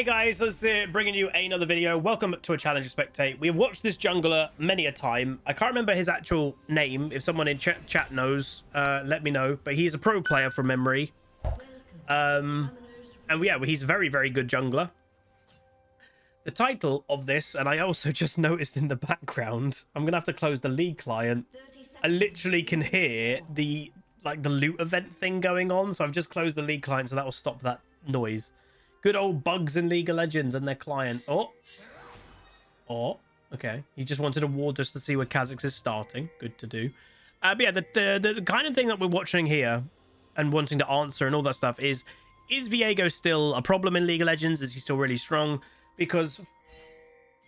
Hey guys, let's bringing you another video. Welcome to a challenge to spectate. We have watched this jungler many a time. I can't remember his actual name. If someone in chat knows, let me know. But he's a pro player from memory. And yeah, he's a very, very good jungler. The title of this, and I also just noticed in the background, I'm gonna have to close the league client. I literally can hear the loot event thing going on, so I've just closed the league client, so that will stop that noise. Good old bugs in League of Legends and their client. Oh, okay. He just wanted a war just to see where Kha'Zix is starting. Good to do. But yeah, the kind of thing that we're watching here and wanting to answer and all that stuff is Viego still a problem in League of Legends? Is he still really strong? Because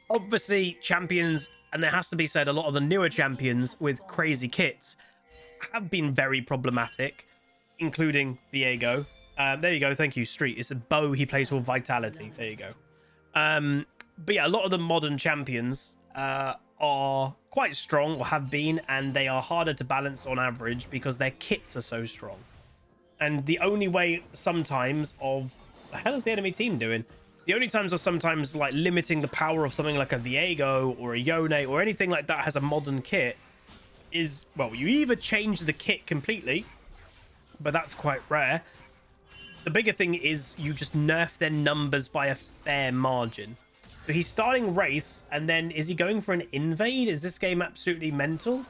obviously champions, and it has to be said, a lot of the newer champions with crazy kits have been very problematic, including Viego. There you go. Thank you, Street. It's a bow he plays for Vitality. There you go. But yeah, a lot of the modern champions are quite strong, or have been, and they are harder to balance on average because their kits are so strong. And the only way sometimes of... What the hell is the enemy team doing? The only times are sometimes like limiting the power of something like a Viego or a Yone or anything like that has a modern kit is, well, you either change the kit completely, but that's quite rare. The bigger thing is you just nerf their numbers by a fair margin. So he's starting Wraith, and then is he going for an invade? Is this game absolutely mental?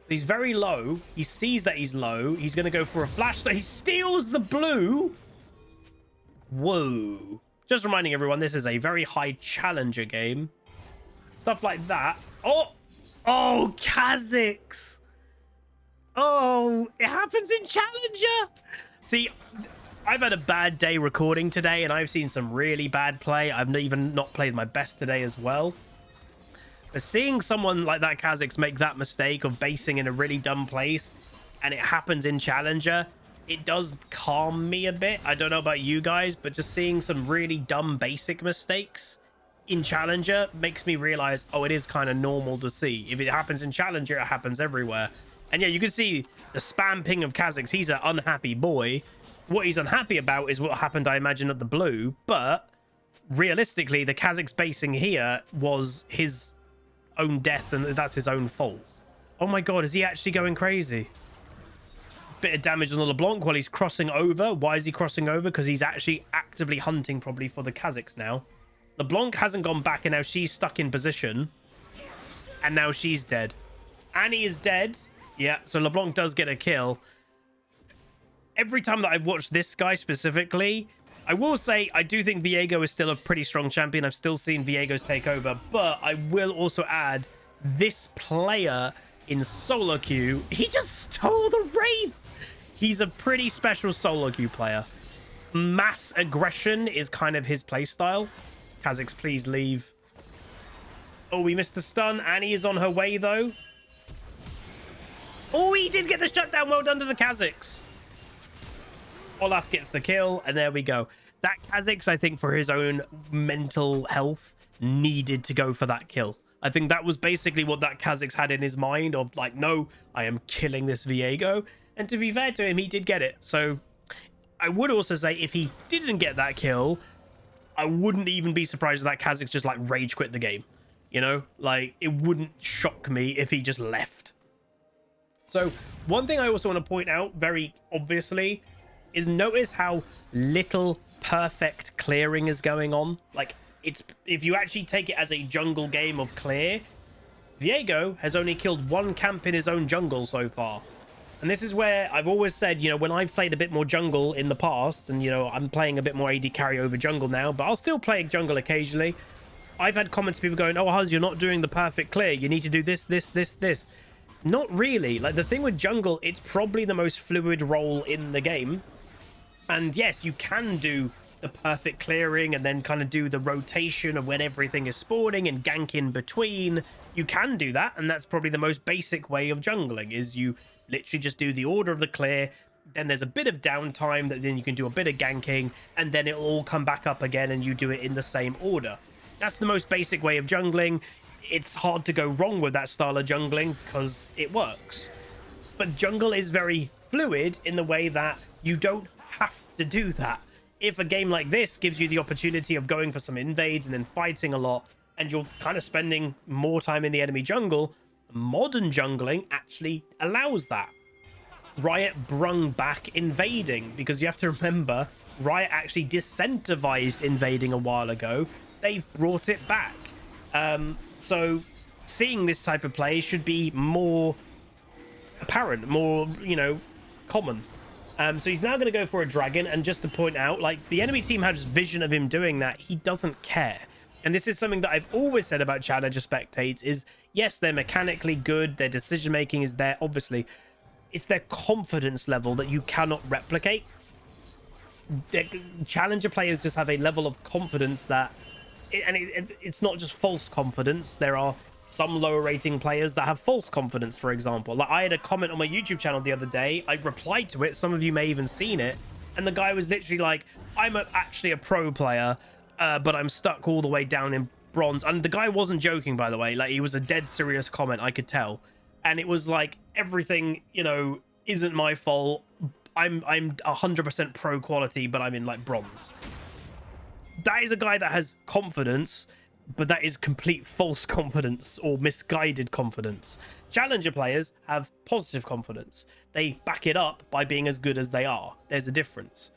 He's very low. He sees that he's low. He's going to go for a flash. So he steals the blue. Whoa. Just reminding everyone, this is a very high challenger game. Stuff like that. Oh, Kha'Zix. Oh, it happens in challenger. See, I've had a bad day recording today, and I've seen some really bad play. I've even not played my best today as well. But seeing someone like that Kha'Zix make that mistake of basing in a really dumb place, and it happens in challenger, it does calm me a bit. I don't know about you guys, but just seeing some really dumb basic mistakes in challenger makes me realize, oh, it is kind of normal to see. If it happens in challenger, it happens everywhere. And yeah, you can see the spam ping of Kha'Zix. He's an unhappy boy. What he's unhappy about is what happened, I imagine, at the blue. But realistically, the Kha'Zix basing here was his own death, and that's his own fault. Oh my god, is he actually going crazy? Bit of damage on the LeBlanc while he's crossing over. Why is he crossing over? Because he's actually actively hunting probably for the Kha'Zix now. LeBlanc hasn't gone back, and now she's stuck in position. And now she's dead. Annie is dead. Yeah, so LeBlanc does get a kill. Every time that I've watched this guy specifically, I will say I do think Viego is still a pretty strong champion. I've still seen Viego's take over, but I will also add this player in solo queue. He just stole the Wraith. He's a pretty special solo queue player. Mass aggression is kind of his playstyle. Kha'Zix, please leave. Oh, we missed the stun. Annie is on her way, though. Oh, he did get the shutdown. Well done to the Kha'Zix. Olaf gets the kill, and there we go. That Kha'Zix, I think, for his own mental health, needed to go for that kill. I think that was basically what that Kha'Zix had in his mind of, like, no, I am killing this Viego. And to be fair to him, he did get it. So I would also say if he didn't get that kill, I wouldn't even be surprised if that Kha'Zix just, like, rage quit the game. You know? Like, it wouldn't shock me if he just left. So one thing I also want to point out, very obviously, is notice how little perfect clearing is going on. Like, it's, if you actually take it as a jungle game of clear, Viego has only killed one camp in his own jungle so far. And this is where I've always said, you know, when I've played a bit more jungle in the past, and, you know, I'm playing a bit more AD carry over jungle now, but I'll still play jungle occasionally. I've had comments, people going, oh, Huzz, you're not doing the perfect clear. You need to do this, this, this, this. Not really. Like, the thing with jungle, it's probably the most fluid role in the game. And yes, you can do the perfect clearing and then kind of do the rotation of when everything is spawning and gank in between. You can do that, and that's probably the most basic way of jungling, is you literally just do the order of the clear, then there's a bit of downtime, that then you can do a bit of ganking, and then it'll all come back up again and you do it in the same order. That's the most basic way of jungling. It's hard to go wrong with that style of jungling because it works. But jungle is very fluid in the way that you don't have to do that. if a game like this gives you the opportunity of going for some invades and then fighting a lot, and you're kind of spending more time in the enemy jungle, modern jungling actually allows that. Riot brung back invading, because you have to remember, Riot actually disincentivized invading a while ago. They've brought it back. So seeing this type of play should be more apparent, more, you know, common. So he's now going to go for a dragon, and just to point out, like, the enemy team has vision of him doing that. He doesn't care. And this is something that I've always said about Challenger Spectates is, yes, they're mechanically good, their decision making is there, obviously. It's their confidence level that you cannot replicate. Challenger players just have a level of confidence that, it's not just false confidence. There are some lower rating players that have false confidence, for example. Like, I had a comment on my YouTube channel the other day. I replied to it. Some of you may even seen it. And the guy was literally like, I'm actually a pro player, but I'm stuck all the way down in bronze. And the guy wasn't joking, by the way. Like, he was a dead serious comment, I could tell. And it was like, everything, you know, isn't my fault. I'm 100% pro quality, but I'm in like bronze. That is a guy that has confidence, but that is complete false confidence or misguided confidence. Challenger players have positive confidence. They back it up by being as good as they are. There's a difference.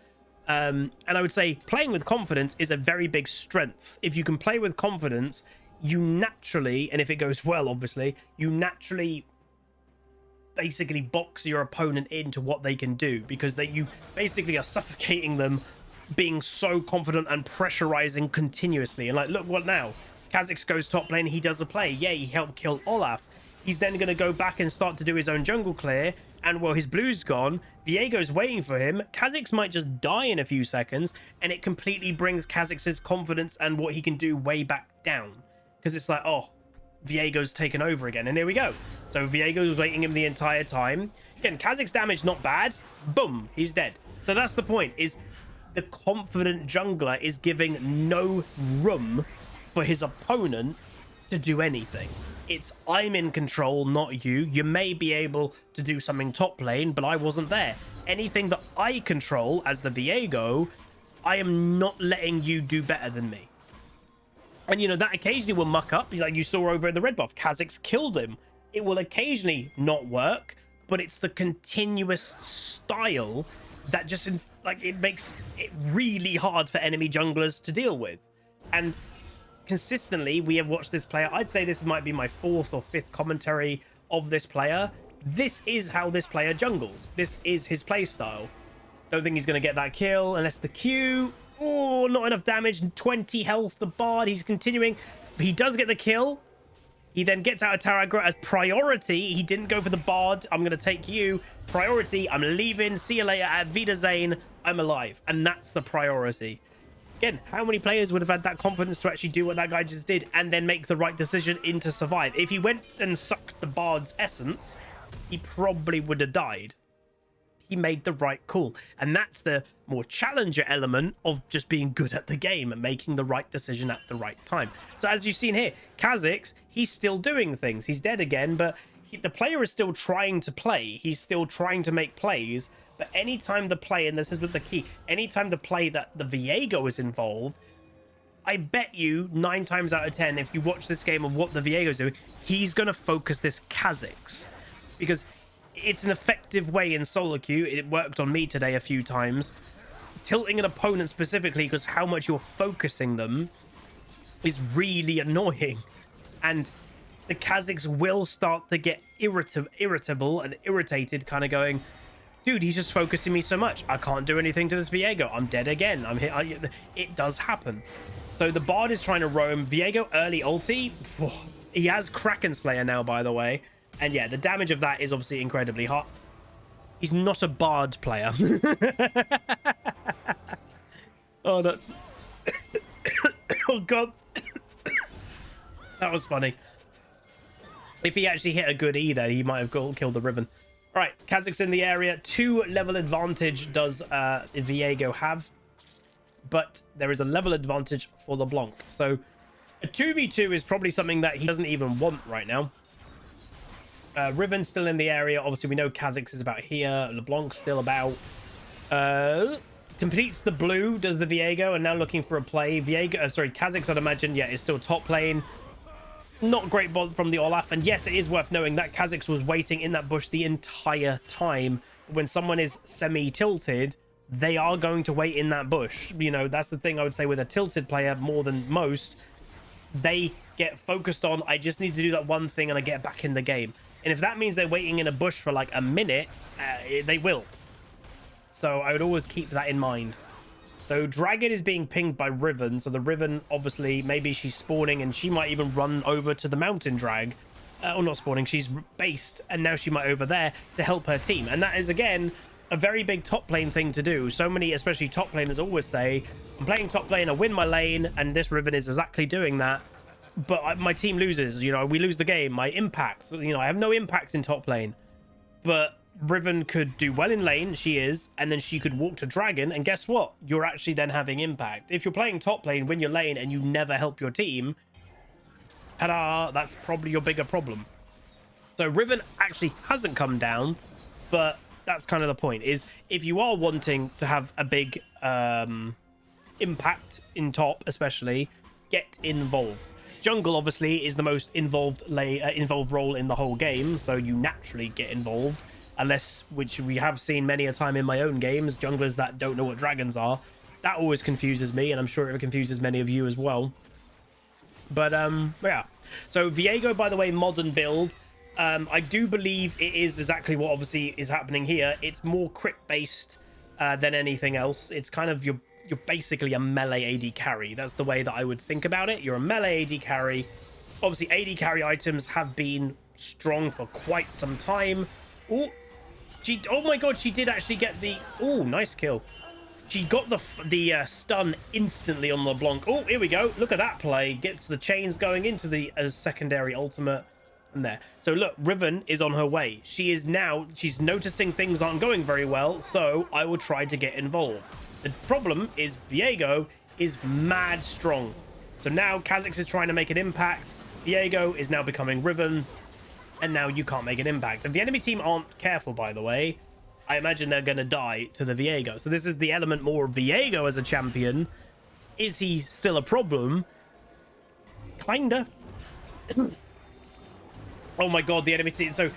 And I would say playing with confidence is a very big strength. If you can play with confidence, you naturally, and if it goes well, obviously, you naturally basically box your opponent into what they can do, because you basically are suffocating them, being so confident and pressurizing continuously. And like, look what now, Kha'Zix goes top lane, he does a play, yeah, he helped kill Olaf. He's then going to go back and start to do his own jungle clear, and well, his blue's gone, Viego's waiting for him, Kha'Zix might just die in a few seconds, and it completely brings Kha'Zix's confidence and what he can do way back down, because it's like, oh, Viego's taken over again, and here we go. So Viego's waiting him the entire time. Again, Kha'Zix damage not bad, boom, he's dead. So that's the point, is the confident jungler is giving no room for his opponent to do anything. It's, I'm in control, not you. You may be able to do something top lane, but I wasn't there. Anything that I control as the Viego, I am not letting you do better than me. And, you know, that occasionally will muck up, like you saw over in the red buff. Kha'Zix killed him. It will occasionally not work, but it's the continuous style that just, like, it makes it really hard for enemy junglers to deal with. And consistently, we have watched this player. I'd say this might be my 4th or 5th commentary of this player. This is how this player jungles. This is his play style. Don't think he's going to get that kill unless the Q... Oh, not enough damage. 20 health, the Bard. He's continuing. He does get the kill. He then gets out of Taragra as priority. He didn't go for the Bard. I'm going to take you. Priority. I'm leaving. See you later. At Wiedersehen. I'm alive. And that's the priority. Again, how many players would have had that confidence to actually do what that guy just did and then make the right decision in to survive? If he went and sucked the Bard's essence, he probably would have died. He made the right call, and that's the more challenger element of just being good at the game and making the right decision at the right time. So as you've seen here, Kha'Zix, he's still doing things. He's dead again, but the player is still trying to play. He's still trying to make plays, but anytime the play, and this is with the key, anytime the play that the Viego is involved, I bet you 9 times out of 10, if you watch this game of what the Viego's doing, he's going to focus this Kha'Zix, because it's an effective way in solo queue. It worked on me today a few times. Tilting an opponent specifically, because how much you're focusing them is really annoying. And the Kha'Zix will start to get irritable and irritated, kind of going, dude, he's just focusing me so much. I can't do anything to this Viego. I'm dead again. I'm hit. It does happen. So the Bard is trying to roam. Viego early ulti. He has Kraken Slayer now, by the way. And yeah, the damage of that is obviously incredibly hot. He's not a Bard player. Oh, that's... Oh, God. That was funny. If he actually hit a good E there, he might have killed the Riven. All right, Kha'Zix in the area. 2 level advantage does Viego have. But there is a level advantage for LeBlanc. So a 2v2 is probably something that he doesn't even want right now. Riven's still in the area. Obviously, we know Kha'Zix is about here. LeBlanc's still about. completes the blue, does the Viego, and now looking for a play. Viego, sorry, Kha'Zix, I'd imagine, yeah, is still top lane. Not great bot from the Olaf, and yes, it is worth knowing that Kha'Zix was waiting in that bush the entire time. When someone is semi-tilted, they are going to wait in that bush. You know, that's the thing I would say with a tilted player more than most. They get focused on, I just need to do that one thing and I get back in the game. And if that means they're waiting in a bush for like a minute, they will. So I would always keep that in mind. So Dragon is being pinged by Riven. So the Riven, obviously, maybe she's spawning and she might even run over to the mountain drag. Or not spawning, she's based. And now she might over there to help her team. And that is, again, a very big top lane thing to do. So many, especially top laners, always say, I'm playing top lane, I win my lane. And this Riven is exactly doing that. But my team loses, you know, we lose the game. My impact, you know, I have no impact in top lane. But Riven could do well in lane, she is, and then she could walk to Dragon, and guess what? You're actually then having impact. If you're playing top lane, win your lane, and you never help your team, ta-da, that's probably your bigger problem. So Riven actually hasn't come down, but that's kind of the point, is if you are wanting to have a big impact in top, especially, get involved. Jungle, obviously, is the most involved role in the whole game, so you naturally get involved. Unless, which we have seen many a time in my own games, junglers that don't know what dragons are. That always confuses me, and I'm sure it confuses many of you as well. But, yeah. So, Viego, by the way, modern build. I do believe it is exactly what obviously is happening here. It's more crit-based than anything else. It's kind of, you're basically a melee AD carry. That's the way that I would think about it. You're a melee AD carry. Obviously, AD carry items have been strong for quite some time. Oh my god, she did actually get the... Oh, nice kill. She got the stun instantly on LeBlanc. Oh, here we go. Look at that play. Gets the chains going into the secondary ultimate. And there. So look, Riven is on her way. She's noticing things aren't going very well. So I will try to get involved. The problem is Viego is mad strong. So now Kha'Zix is trying to make an impact. Viego is now becoming Riven. And now you can't make an impact. If the enemy team aren't careful, by the way, I imagine they're going to die to the Viego. So this is the element more of Viego as a champion. Is he still a problem? Kinda. Oh my god, the enemy team. So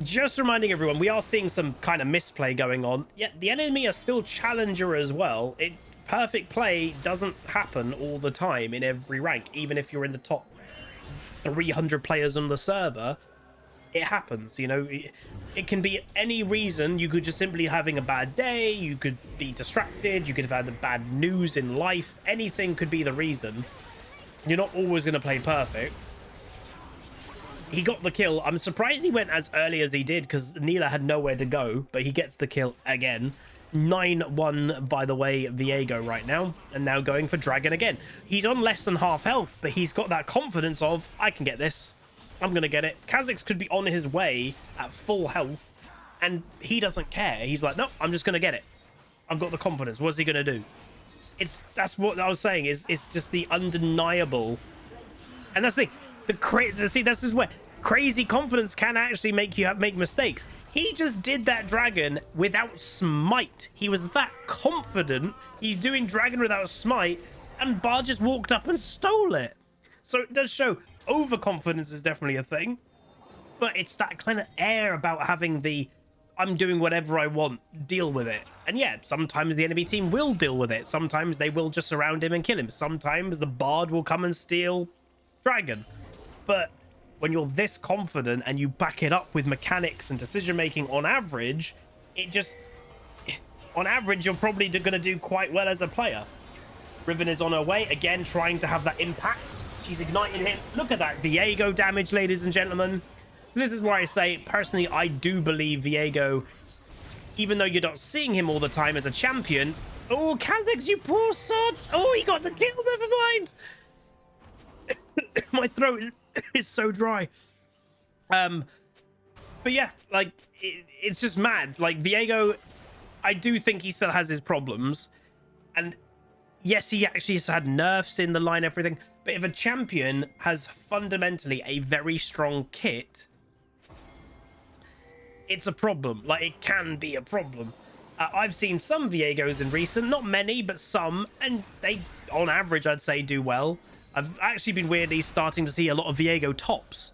just reminding everyone, we are seeing some kind of misplay going on. Yet the enemy are still challenger as well. Perfect play doesn't happen all the time in every rank. Even if you're in the top 300 players on the server. It happens, you know, it can be any reason. You could just simply having a bad day, you could be distracted, you could have had bad news in life, anything could be the reason. You're not always going to play perfect. He got the kill. I'm surprised he went as early as he did because Neela had nowhere to go, but he gets the kill again. 9-1, by the way, Viego right now, and now going for Dragon again. He's on less than half health, but he's got that confidence of, I can get this. I'm going to get it. Kha'Zix could be on his way at full health, and he doesn't care. He's like, no, I'm just going to get it. I've got the confidence. What's he going to do? That's what I was saying. It's just the undeniable. And that's the crazy. See, that's just where crazy confidence can actually make you make mistakes. He just did that dragon without smite. He was that confident. He's doing dragon without smite, and Bar just walked up and stole it. So it does show overconfidence is definitely a thing, but it's that kind of air about having the I'm doing whatever I want, deal with it. And yeah, sometimes the enemy team will deal with it. Sometimes they will just surround him and kill him. Sometimes the Bard will come and steal Dragon. But when you're this confident and you back it up with mechanics and decision making, on average, on average, you're probably going to do quite well as a player. Riven is on her way again, trying to have that impact. She's ignited him. Look at that Viego damage, ladies and gentlemen. So this is where I say, personally, I do believe Viego, even though you're not seeing him all the time as a champion. Oh, Kha'Zix, you poor sod. Oh, he got the kill. Never mind. My throat is so dry. But yeah, like, it's just mad. Like, Viego, I do think he still has his problems. And yes, he actually has had nerfs in the line, everything. But if a champion has fundamentally a very strong kit, it's a problem. Like, it can be a problem. I've seen some Viegos in recent, not many, but some, and they, on average, I'd say do well. I've actually been weirdly starting to see a lot of Viego tops,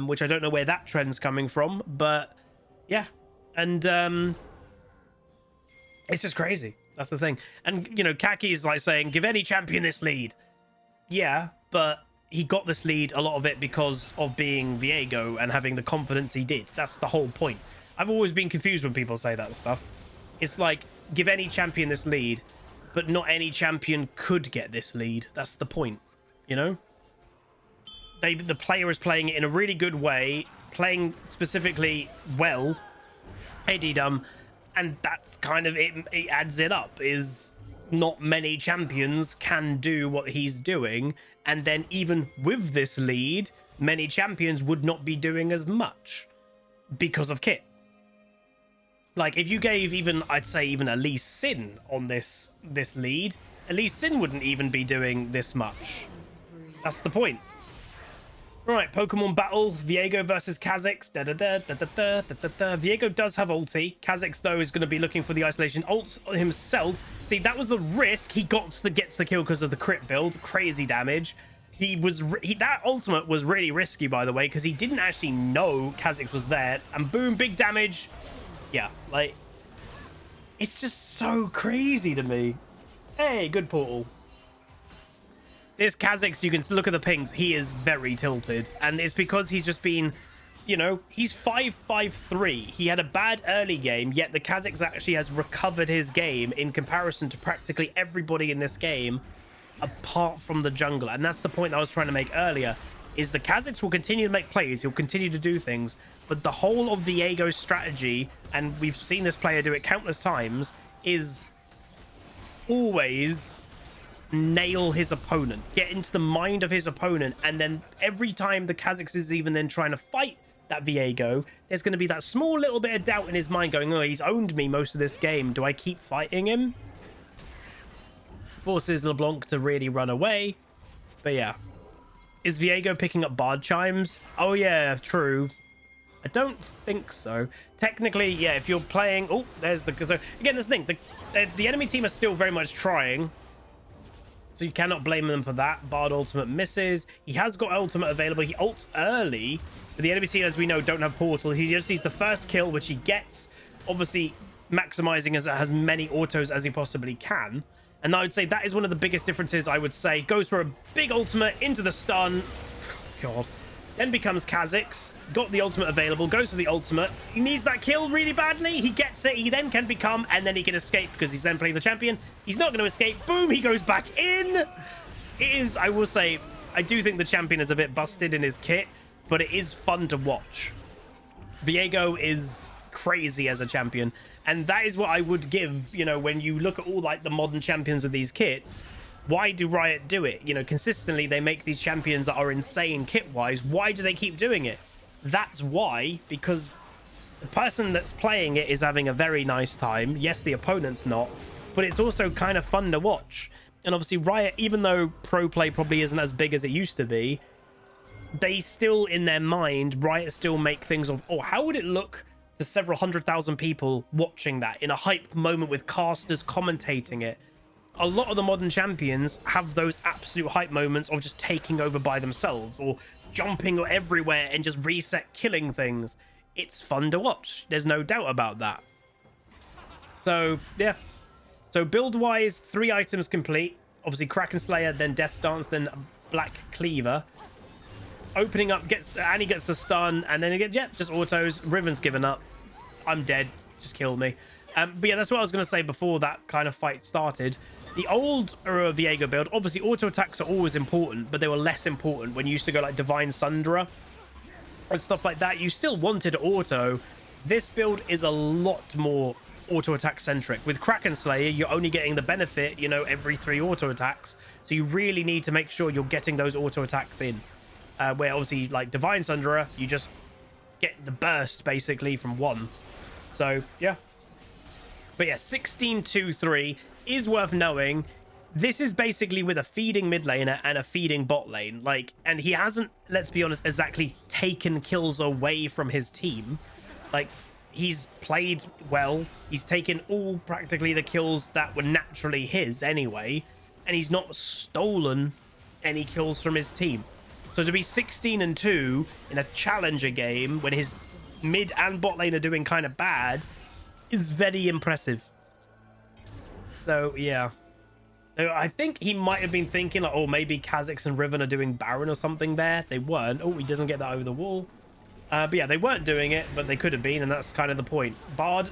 which I don't know where that trend's coming from, but yeah. And it's just crazy. That's the thing. And, you know, Kaki is like saying, give any champion this lead. Yeah, but he got this lead, a lot of it because of being Viego and having the confidence he did. That's the whole point. I've always been confused when people say that stuff. It's like, give any champion this lead, but not any champion could get this lead. That's the point, you know? The player is playing it in a really good way, playing specifically well, AD-Dum, and that's kind of it. It adds it up, is not many champions can do what he's doing, and then even with this lead, many champions would not be doing as much because of kit. Like, if you gave even, I'd say even Elise Sin on this lead, Elise Sin wouldn't even be doing this much. That's the point. Right, Pokemon battle, Viego versus Kha'Zix. Viego does have ulti. Kha'Zix, though, is going to be looking for the isolation ults himself. See, that was the risk. He gets the kill because of the crit build. Crazy damage. That ultimate was really risky, by the way, because he didn't actually know Kha'Zix was there. And boom, big damage. Yeah, like, it's just so crazy to me. Hey, good portal. This Kha'Zix, you can look at the pings. He is very tilted, and it's because he's just been, you know, he's 5-5-3. He had a bad early game, yet the Kha'Zix actually has recovered his game in comparison to practically everybody in this game, apart from the jungler. And that's the point I was trying to make earlier, is the Kha'Zix will continue to make plays. He'll continue to do things, but the whole of Viego's strategy, and we've seen this player do it countless times, is always nail his opponent, get into the mind of his opponent, and then every time the Kha'Zix is even then trying to fight that Viego, there's going to be that small little bit of doubt in his mind going, oh, he's owned me most of this game. Do I keep fighting him? Forces LeBlanc to really run away. But yeah. Is Viego picking up Bard Chimes? Oh yeah, true. I don't think so. Technically, yeah, if you're playing... Oh, there's the... So, again, this thing. The enemy team are still very much trying. So you cannot blame them for that. Bard ultimate misses. He has got ultimate available. He ults early. But the enemy team, as we know, don't have portals. He just needs the first kill, which he gets. Obviously, maximizing as many autos as he possibly can. And I would say that is one of the biggest differences, I would say. Goes for a big ultimate into the stun. God. Then becomes Kha'Zix. Got the ultimate available. Goes for the ultimate. He needs that kill really badly. He gets it. He then can become, and then he can escape because he's then playing the champion. He's not going to escape. Boom. He goes back in. It is, I will say, I do think the champion is a bit busted in his kit, but it is fun to watch. Viego is crazy as a champion. And that is what I would give, you know, when you look at all like the modern champions with these kits. Why do Riot do it? You know, consistently they make these champions that are insane kit-wise. Why do they keep doing it? That's why, because the person that's playing it is having a very nice time. Yes, the opponent's not, but it's also kind of fun to watch. And obviously Riot, even though pro play probably isn't as big as it used to be, they still, in their mind, Riot still make things of, oh, how would it look to several 100,000 people watching that in a hype moment with casters commentating it? A lot of the modern champions have those absolute hype moments of just taking over by themselves or jumping everywhere and just reset killing things. It's fun to watch. There's no doubt about that. So, yeah. So, build-wise, 3 items complete. Obviously, Kraken Slayer, then Death Stance, then Black Cleaver. Opening up, Annie gets the stun, and then again, yeah, just autos. Riven's given up. I'm dead. Just kill me. But yeah, that's what I was going to say before that kind of fight started. The old Viego build, obviously auto attacks are always important, but they were less important when you used to go like Divine Sundra and stuff like that. You still wanted auto. This build is a lot more auto attack centric. With Kraken Slayer, you're only getting the benefit, you know, every 3 auto attacks. So you really need to make sure you're getting those auto attacks in. Where obviously like Divine Sundra, you just get the burst basically from 1. So yeah. But yeah, 16-2-3 is worth knowing. This is basically with a feeding mid laner and a feeding bot lane. Like, and he hasn't, let's be honest, exactly taken kills away from his team. Like, he's played well. He's taken all practically the kills that were naturally his anyway, and he's not stolen any kills from his team. So to be 16-2 in a challenger game when his mid and bot lane are doing kind of bad is very impressive. So yeah, I think he might have been thinking like, oh, maybe Kha'Zix and Riven are doing Baron or something there. They weren't. Oh, he doesn't get that over the wall. But yeah, they weren't doing it, but they could have been, and that's kind of the point. Bard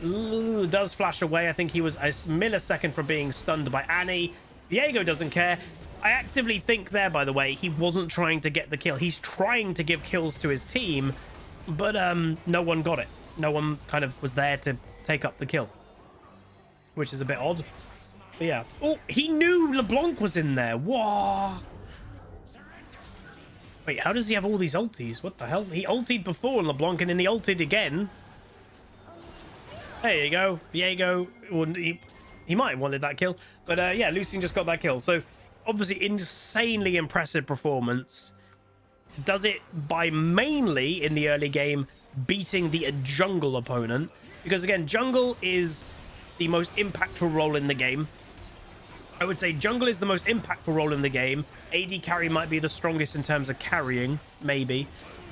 does flash away. I think he was a millisecond from being stunned by Annie. Viego doesn't care. I actively think there, by the way, he wasn't trying to get the kill. He's trying to give kills to his team, but no one got it. No one kind of was there to take up the kill, which is a bit odd. But yeah. Oh, he knew LeBlanc was in there. Whoa. Wait, how does he have all these ultis? What the hell? He ultied before LeBlanc, and then he ultied again. There you go. Viego, he might have wanted that kill. But yeah, Lucian just got that kill. So obviously insanely impressive performance. Does it by mainly in the early game beating the jungle opponent. Because again, jungle is the most impactful role in the game. I would say jungle is the most impactful role in the game. AD carry might be the strongest in terms of carrying, maybe.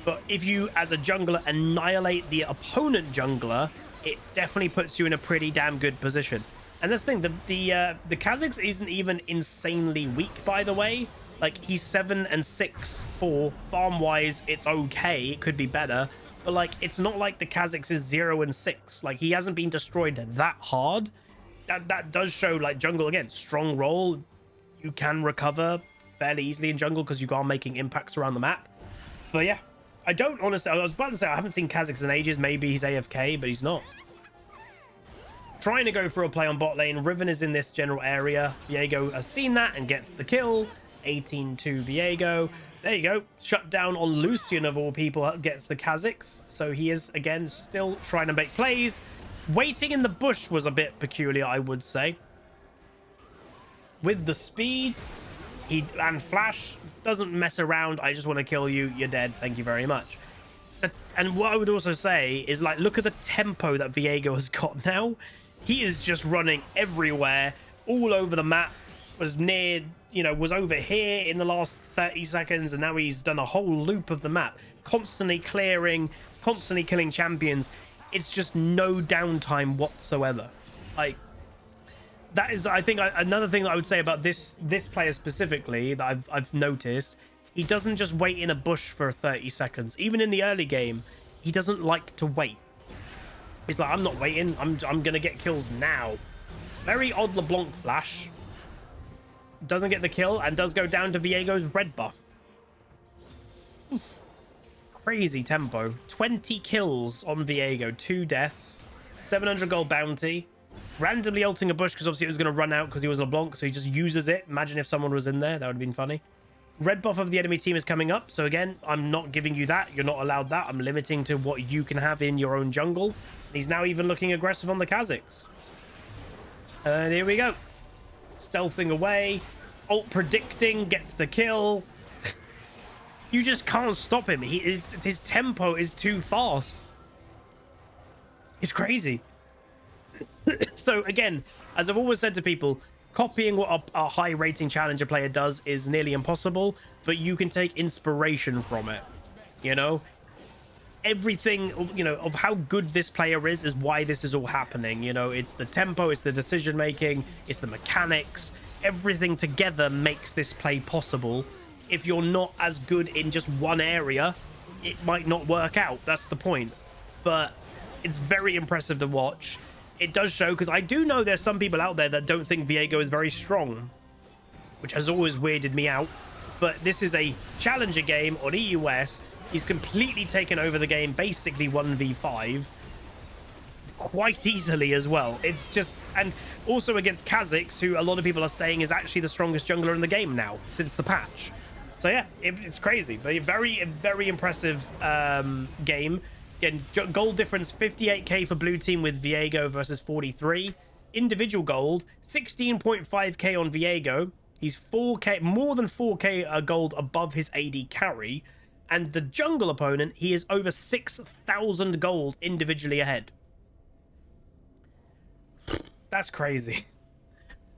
But if you, as a jungler, annihilate the opponent jungler, it definitely puts you in a pretty damn good position. And that's the thing, the Kha'Zix isn't even insanely weak, by the way. Like, he's 7 and 6 for farm-wise, it's okay. It could be better. But, like, it's not like the Kha'Zix is 0 and 6. Like, he hasn't been destroyed that hard. That does show, like, jungle, again, strong role. You can recover fairly easily in jungle because you are making impacts around the map. But yeah, I don't honestly, I was about to say I haven't seen Kha'Zix in ages. Maybe he's AFK, but he's not. Trying to go for a play on bot lane. Riven is in this general area. Viego has seen that and gets the kill. 18-2 Viego. There you go. Shut down on Lucian, of all people, gets the Kha'Zix. So he is, again, still trying to make plays. Waiting in the bush was a bit peculiar, I would say. With the speed, and Flash doesn't mess around. I just want to kill you. You're dead. Thank you very much. And what I would also say is, like, look at the tempo that Viego has got now. He is just running everywhere, all over the map. Was near, you know, was over here in the last 30 seconds, and now he's done a whole loop of the map, constantly clearing, constantly killing champions. It's just no downtime whatsoever. Like, that is, I think, another thing that I would say about this player specifically that I've noticed. He doesn't just wait in a bush for 30 seconds. Even in the early game, he doesn't like to wait. He's like, I'm not waiting. I'm gonna get kills now. Very odd LeBlanc flash. Doesn't get the kill and does go down to Viego's red buff. Crazy tempo. 20 kills on Viego, 2 deaths, 700 gold bounty. Randomly ulting a bush because obviously it was going to run out because he was LeBlanc, so he just uses it. Imagine if someone was in there, that would have been funny. Red buff of the enemy team is coming up, so again, I'm not giving you that. You're not allowed that. I'm limiting to what you can have in your own jungle. He's now even looking aggressive on the Kha'Zix. And here we go. Stealthing away. Ult predicting, gets the kill. You just can't stop him. His tempo is too fast. It's crazy. So again, as I've always said to people, copying what a high rating challenger player does is nearly impossible, but you can take inspiration from it. You know, everything, you know, of how good this player is why this is all happening. You know, it's the tempo, it's the decision making, it's the mechanics. Everything together makes this play possible. If you're not as good in just one area, it might not work out. That's the point. But it's very impressive to watch. It does show, because I do know there's some people out there that don't think Viego is very strong, which has always weirded me out. But this is a challenger game on EU West. He's completely taken over the game, basically 1v5. Quite easily as well. It's just, and also against Kha'Zix, who a lot of people are saying is actually the strongest jungler in the game now, since the patch. So yeah, it's crazy. Very, very impressive game. Again, gold difference 58k for blue team with Viego versus 43. Individual gold 16.5k on Viego. He's 4k, more than 4k gold above his AD carry. And the jungle opponent, he is over 6,000 gold individually ahead. That's crazy.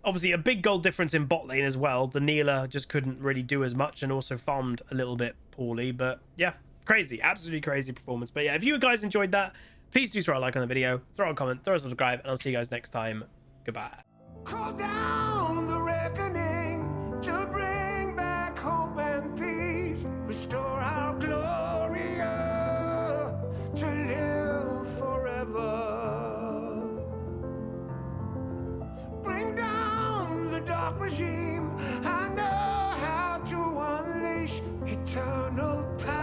Obviously, a big goal difference in bot lane as well. The Neela just couldn't really do as much and also farmed a little bit poorly. But yeah, crazy. Absolutely crazy performance. But yeah, if you guys enjoyed that, please do throw a like on the video, throw a comment, throw a subscribe, and I'll see you guys next time. Goodbye. Call down the reckoning to bring back hope and peace. Restore our glory to live forever. Bring down the dark regime. I know how to unleash eternal power.